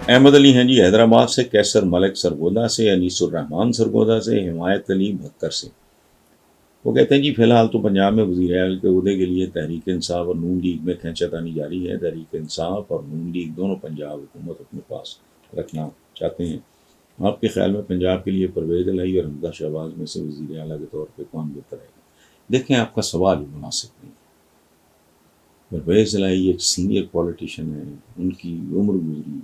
احمد علی ہیں جی حیدرآباد سے، کیسر ملک سرگودا سے، انیس الرحمان سرگودا سے، حمایت علی بھکر سے۔ وہ کہتے ہیں جی فی الحال تو پنجاب میں وزیر اعظم کے عہدے کے لیے تحریک انصاف اور نون لیگ میں کھینچا تانی جاری ہے۔ تحریک انصاف اور نون لیگ دونوں پنجاب حکومت اپنے پاس رکھنا چاہتے ہیں۔ آپ کے خیال میں پنجاب کے لیے پرویز الہی اور حمزہ شہباز میں سے وزیر اعلیٰ کے طور پہ کون بہتر ہے؟ دیکھیں آپ کا سوال ہی مناسب نہیں۔ پرویز الہی ایک سینئر پولیٹیشین ہے، ان کی عمر گزری،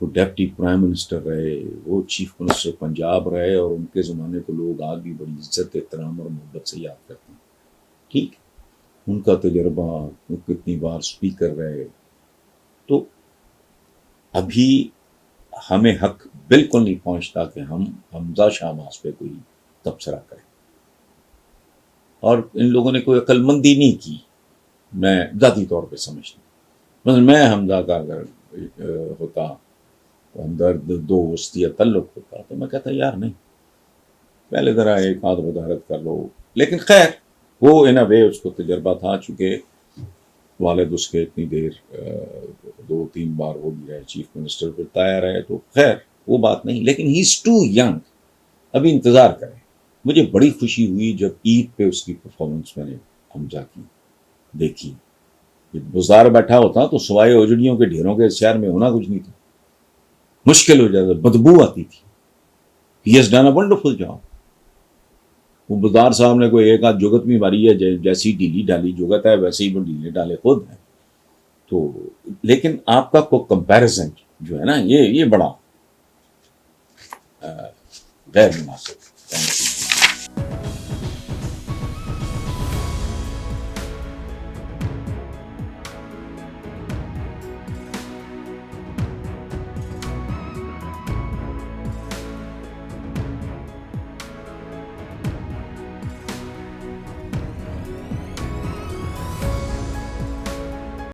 وہ ڈیپٹی پرائم منسٹر رہے، وہ چیف منسٹر پنجاب رہے، اور ان کے زمانے کو لوگ آج بھی بڑی عزت، احترام اور محبت سے یاد کرتے ہیں۔ ٹھیک، ان کا تجربہ، وہ کتنی بار اسپیکر رہے۔ تو ابھی ہمیں حق بالکل نہیں پہنچتا کہ ہم حمزہ شہباز پہ کوئی تبصرہ کریں، اور ان لوگوں نے کوئی عقل مندی نہیں کی، میں ذاتی طور پہ سمجھتا ہوں۔ مثلا میں حمزہ کا اگر ہوتا ہمدرد، دوست یا تعلق ہوتا تو میں کہتا یار نہیں، پہلے ذرا ایک آدھ وضاحت کر لو۔ لیکن خیر وہ ان وے اس کو تجربہ تھا، چونکہ والد اس کے اتنی دیر 2-3 بار وہ بھی رہے چیف منسٹر پہ طایر ہے، تو خیر وہ بات نہیں، لیکن ہی از ٹو ینگ، ابھی انتظار کریں۔ مجھے بڑی خوشی ہوئی جب عید پہ اس کی پرفارمنس میں نے حمزہ کی دیکھی۔ بازار بیٹھا ہوتا تو سوائے اوجڑیوں کے ڈھیروں کے شہر میں ہونا کچھ نہیں تھا، مشکل ہو جاتا، بدبو آتی تھی۔ He has done a wonderful job. وہ بازار صاحب نے کوئی ایک آدھ جگت بھی ماری ہے، جیسی ڈھیلی ڈالی جگت ہے ویسے ہی وہ ڈھیلے ڈالے خود ہیں۔ تو لیکن آپ کا کو کمپیریزن جو ہے نا، یہ بڑا غیر مناسب۔